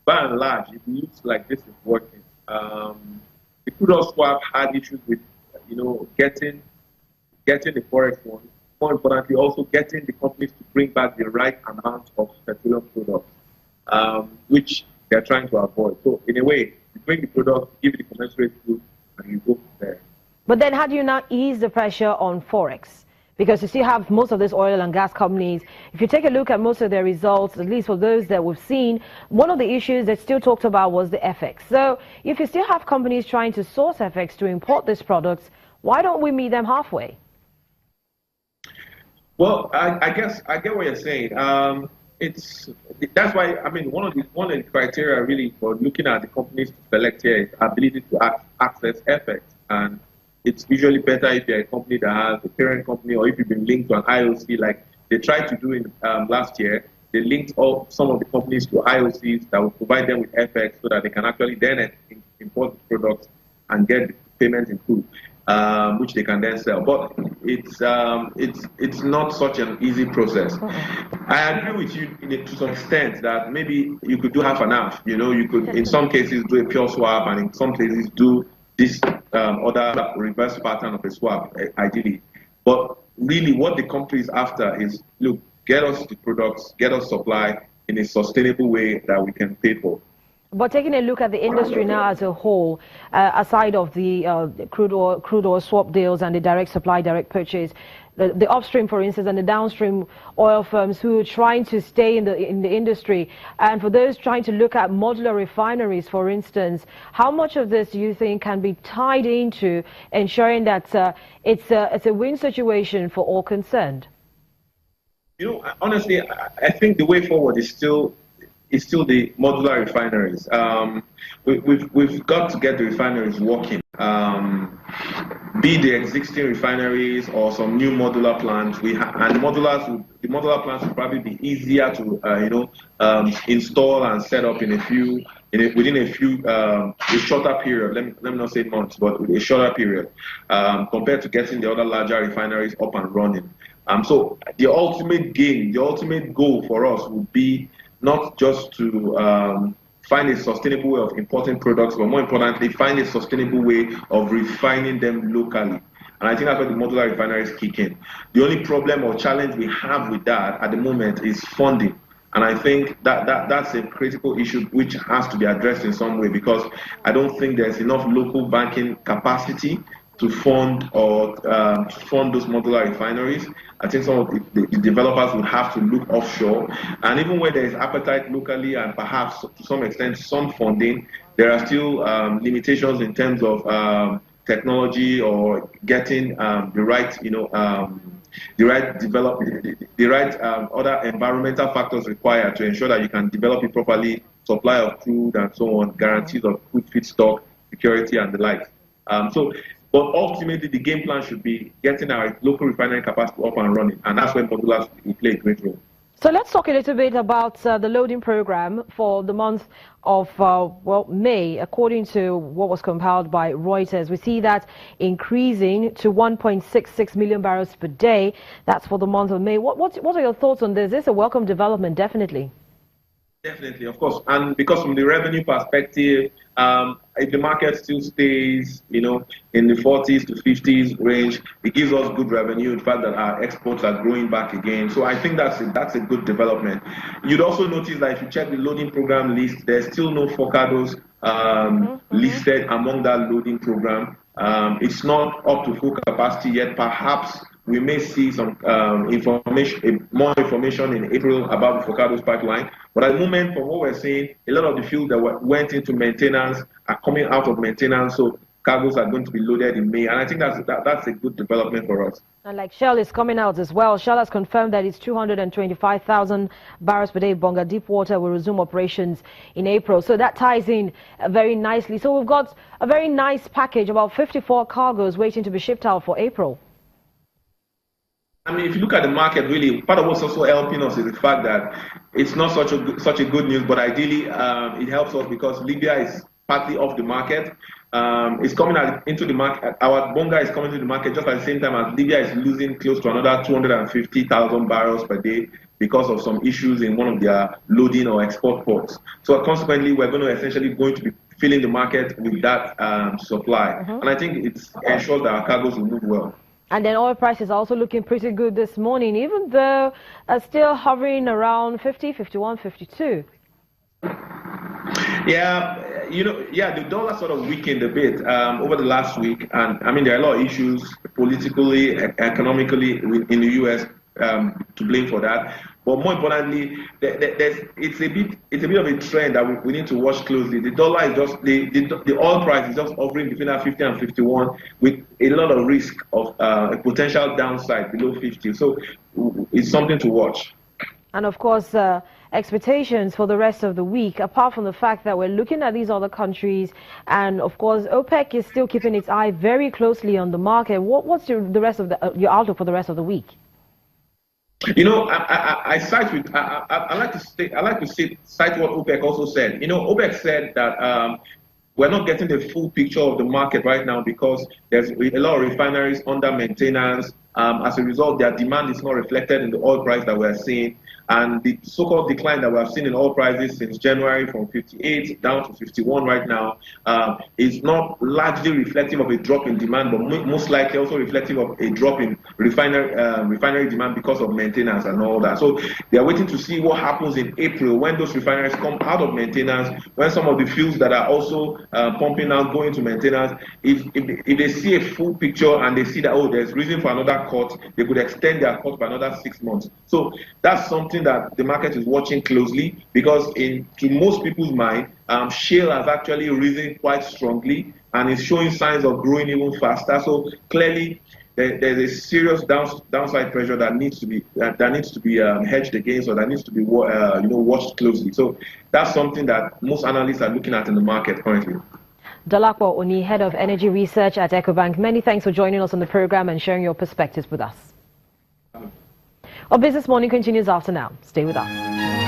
by and large, it looks like this is working. The crude oil swap had issues with, getting the forex one. More importantly, also getting the companies to bring back the right amount of petroleum products, which they're trying to avoid. So in a way, you bring the product, give it the commensurate food, and you go from there. But then how do you now ease the pressure on forex? Because you still have most of these oil and gas companies. If you take a look at most of their results, at least for those that we've seen, one of the issues that still talked about was the FX. So if you still have companies trying to source FX to import these products, why don't we meet them halfway? Well, I guess I get what you're saying. That's why one of the criteria really for looking at the companies to select here is ability to access FX, and it's usually better if you're a company that has a parent company, or if you've been linked to an IOC like they tried to do in last year. They linked some of the companies to IOCs that will provide them with FX so that they can actually then import the products and get the payment in full, which they can then sell. But it's not such an easy process. I agree with you to some extent that maybe you could do half and half. You could in some cases do a pure swap, and in some cases do this other reverse pattern of a swap, ideally. But really what the company is after is, look, get us the products, get us supply in a sustainable way that we can pay for. But taking a look at the industry now as a whole, aside of the crude oil swap deals and the direct supply, direct purchase, the upstream, for instance, and the downstream oil firms who are trying to stay in the industry, and for those trying to look at modular refineries, for instance, how much of this do you think can be tied into ensuring that it's a win situation for all concerned? Honestly, I think the way forward is still the modular refineries. We've got to get the refineries working. Be the existing refineries or some new modular plants. And the modular plants will probably be easier to install and set up within a shorter period. Let me not say months, but with a shorter period compared to getting the other larger refineries up and running. So the ultimate gain, the ultimate goal for us would be not just to find a sustainable way of importing products, but more importantly, find a sustainable way of refining them locally. And I think that's where the modular refineries kick in. The only problem or challenge we have with that at the moment is funding. And I think that's a critical issue which has to be addressed in some way, because I don't think there's enough local banking capacity to fund those modular refineries. I think some of the developers would have to look offshore, and even where there is appetite locally and perhaps to some extent some funding, there are still limitations in terms of technology or getting the right other environmental factors required to ensure that you can develop it properly, supply of crude and so on, guarantees of crude feedstock security and the like. But ultimately, the game plan should be getting our local refinery capacity up and running, and that's when modulars will play a great role. So let's talk a little bit about the loading program for the month of May. According to what was compiled by Reuters, we see that increasing to 1.66 million barrels per day. That's for the month of May. What are your thoughts on this? This is a welcome development, definitely. Definitely, of course, and because from the revenue perspective, if the market still stays, in the 40s to 50s range, it gives us good revenue. In fact, that our exports are growing back again. So I think that's a good development. You'd also notice that if you check the loading program list, there's still no forecados listed among that loading program. It's not up to full capacity yet. Perhaps we may see some more information in April about the Focados pipeline. But at the moment, from what we're seeing, a lot of the fuels that went into maintenance are coming out of maintenance. So cargoes are going to be loaded in May. And I think that's a good development for us. And like Shell is coming out as well. Shell has confirmed that its 225,000 barrels per day Bonga Deepwater will resume operations in April. So that ties in very nicely. So we've got a very nice package, about 54 cargoes waiting to be shipped out for April. If you look at the market, really, part of what's also helping us is the fact that it's not such a good news, but ideally it helps us because Libya is partly off the market. It's coming into the market. Our Bonga is coming to the market just at the same time as Libya is losing close to another 250,000 barrels per day because of some issues in one of their loading or export ports. So consequently, we're going to be filling the market with that supply. And I think it ensures that our cargoes will move well. And then oil prices also looking pretty good this morning, even though still hovering around 50, 51, 52. Yeah, the dollar sort of weakened a bit over the last week. And I mean, there are a lot of issues politically, economically in the US to blame for that. But more importantly, it's a bit of a trend that we need to watch closely. The dollar is just the oil price is just hovering between 50 and 51, with a lot of risk of a potential downside below 50. So it's something to watch. And of course, expectations for the rest of the week, apart from the fact that we're looking at these other countries, and of course, OPEC is still keeping its eye very closely on the market. What's your outlook for the rest of the week? I like to cite what OPEC also said. OPEC said that we're not getting the full picture of the market right now because there's a lot of refineries under maintenance. As a result, their demand is not reflected in the oil price that we're seeing. And the so-called decline that we have seen in oil prices since January from 58 down to 51 right now is not largely reflective of a drop in demand, but most likely also reflective of a drop in refinery demand because of maintenance and all that. So they are waiting to see what happens in April when those refineries come out of maintenance, when some of the fuels that are also pumping out go into maintenance. If they see a full picture and they see that, there's reason for another cut, they could extend their cut by another 6 months. So that's something that the market is watching closely, because to most people's mind, shale has actually risen quite strongly and is showing signs of growing even faster. So clearly, there's a serious downside pressure that needs to be hedged against, or that needs to be watched closely. So that's something that most analysts are looking at in the market currently. Dolapo Oni, Head of Energy Research at EcoBank, many thanks for joining us on the program and sharing your perspectives with us. Our Business Morning continues after now. Stay with us.